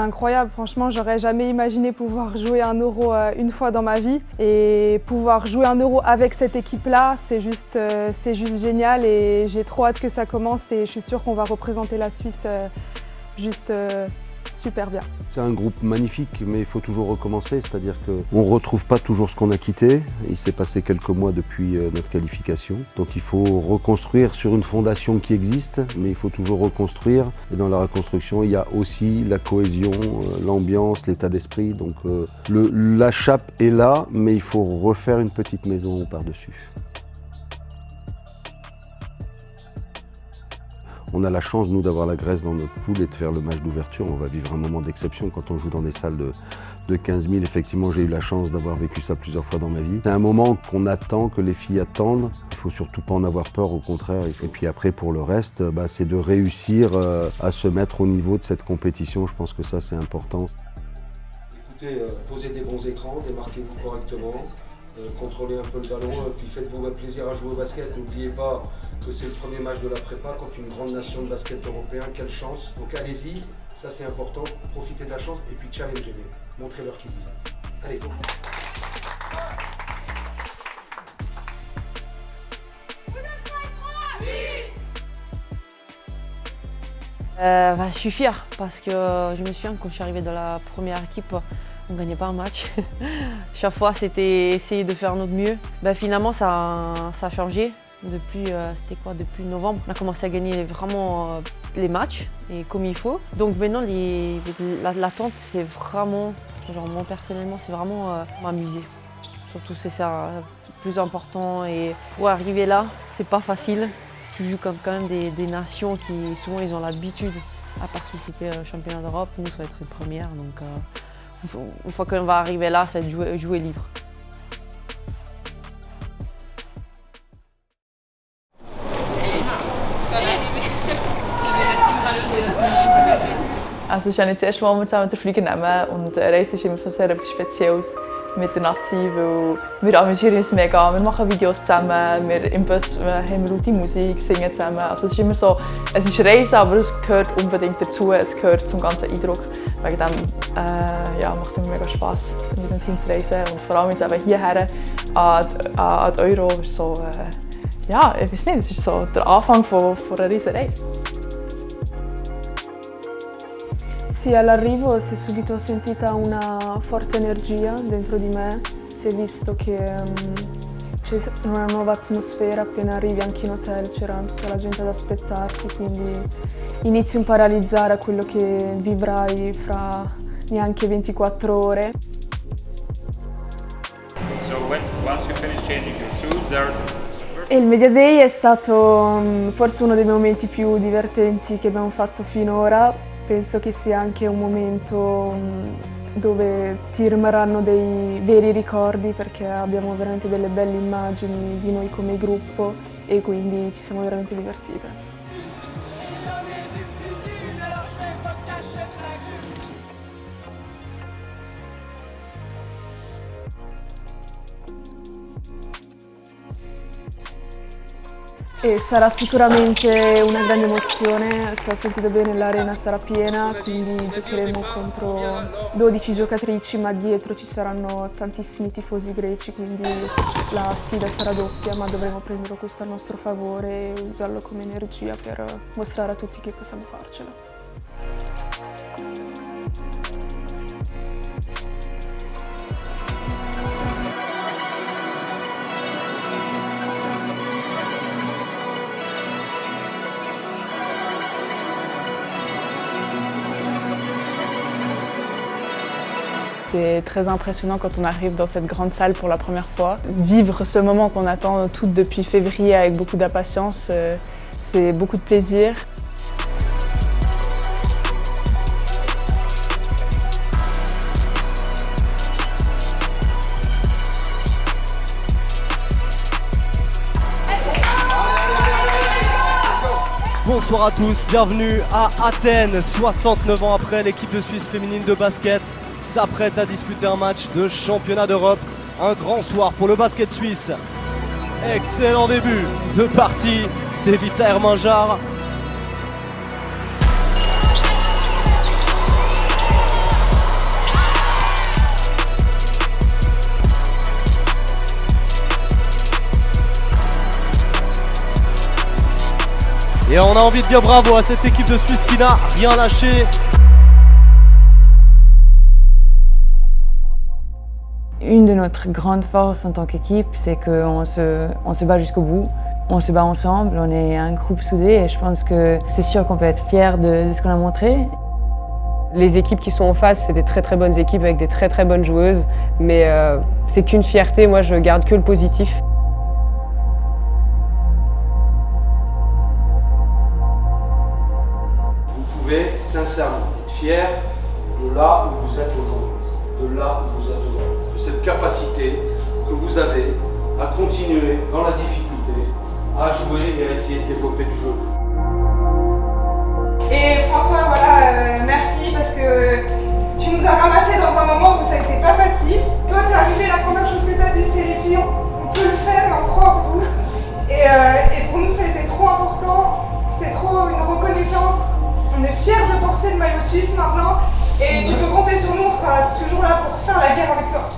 incroyable, franchement, j'aurais jamais imaginé pouvoir jouer un Euro une fois dans ma vie. Et pouvoir jouer un Euro avec cette équipe-là, c'est juste génial et j'ai trop hâte que ça commence et je suis sûre qu'on va représenter la Suisse super bien. C'est un groupe magnifique, mais il faut toujours recommencer, c'est-à-dire qu'on ne retrouve pas toujours ce qu'on a quitté. Il s'est passé quelques mois depuis notre qualification, donc il faut reconstruire sur une fondation qui existe, mais il faut toujours reconstruire. Et dans la reconstruction, il y a aussi la cohésion, l'ambiance, l'état d'esprit. Donc la chape est là, mais il faut refaire une petite maison par-dessus. On a la chance, nous, d'avoir la Grèce dans notre poule et de faire le match d'ouverture. On va vivre un moment d'exception quand on joue dans des salles de 15 000. Effectivement, j'ai eu la chance d'avoir vécu ça plusieurs fois dans ma vie. C'est un moment qu'on attend, que les filles attendent. Il ne faut surtout pas en avoir peur, au contraire. Et puis après, pour le reste, c'est de réussir à se mettre au niveau de cette compétition. Je pense que ça, c'est important. Écoutez, posez des bons écrans, démarquez-vous correctement. Contrôlez un peu le ballon, puis faites-vous plaisir à jouer au basket. N'oubliez pas que c'est le premier match de la prépa contre une grande nation de basket européen. Quelle chance! Donc allez-y, ça c'est important. Profitez de la chance et puis challengez-les. Montrez-leur qui vous êtes. Allez, go! Je suis fière parce que je me souviens quand je suis arrivée dans la première équipe, on ne gagnait pas un match. Chaque fois, c'était essayer de faire notre mieux. Finalement, ça a changé. Depuis novembre, on a commencé à gagner vraiment les matchs et comme il faut. Donc maintenant, l'attente, c'est vraiment, moi personnellement, c'est vraiment m'amuser. Surtout, c'est ça le plus important. Et pour arriver là, c'est pas facile. Tu joues quand même des nations qui, souvent, ils ont l'habitude à participer au championnat d'Europe. Nous, ça va être une première. Donc, une fois qu'on va arriver là, ça va être jouer libre. Also es ist ja nicht das erste Mal, wo wir zusammen den Flieger nehmen und eine Reise ist immer so sehr etwas Spezielles mit der Nazi, weil wir amüsieren uns mega, wir machen Videos zusammen, im Bus haben wir gute Musik, singen zusammen. Also es ist immer so, es ist Reise, aber es gehört unbedingt dazu, es gehört zum ganzen Eindruck. Wegen dem macht es mir mega Spass, mit dem Team zu reisen und vor allem jetzt eben hierher an die Euro ist so, ich weiß nicht, es ist so der Anfang von einer riesen Reise. Sì, all'arrivo si è subito sentita una forte energia dentro di me, si è visto che c'è una nuova atmosfera, appena arrivi anche in hotel c'era tutta la gente ad aspettarti, quindi inizi un po' a realizzare quello che vivrai fra neanche 24 ore. E il Media Day è stato forse uno dei momenti più divertenti che abbiamo fatto finora. Penso che sia anche un momento dove ti rimarranno dei veri ricordi perché abbiamo veramente delle belle immagini di noi come gruppo e quindi ci siamo veramente divertite. E sarà sicuramente una grande emozione, se ho sentito bene l'arena sarà piena, quindi giocheremo contro 12 giocatrici ma dietro ci saranno tantissimi tifosi greci, quindi la sfida sarà doppia ma dovremo prenderlo questo a nostro favore e usarlo come energia per mostrare a tutti che possiamo farcela. C'est très impressionnant quand on arrive dans cette grande salle pour la première fois. Vivre ce moment qu'on attend toutes depuis février avec beaucoup d'impatience, c'est beaucoup de plaisir. Bonsoir à tous, bienvenue à Athènes. 69 ans après, l'équipe de Suisse féminine de basket s'apprête à disputer un match de championnat d'Europe. Un grand soir pour le basket suisse. Excellent début de partie d'Evita Hermanjar. Et on a envie de dire bravo à cette équipe de Suisse qui n'a rien lâché. Une de notre grandes forces en tant qu'équipe, c'est qu'on se bat jusqu'au bout. On se bat ensemble, on est un groupe soudé et je pense que c'est sûr qu'on peut être fiers de ce qu'on a montré. Les équipes qui sont en face, c'est des très très bonnes équipes avec des très très bonnes joueuses, mais c'est qu'une fierté, moi je garde que le positif. Vous pouvez sincèrement être fier de là où vous êtes aujourd'hui, de là où vous êtes aujourd'hui, de cette capacité que vous avez à continuer dans la difficulté, à jouer et à essayer de développer du jeu. Et François, voilà, merci parce que tu nous as ramassés dans un moment où ça n'était pas facile. Toi, t'es arrivé, la première chose que t'as dit, c'est les filles, on peut le faire, on croit en vous. Et pour nous, ça a été trop important, c'est trop une reconnaissance. On est fiers de porter le maillot suisse maintenant. Et tu peux compter sur nous, on sera toujours là pour faire la guerre avec toi.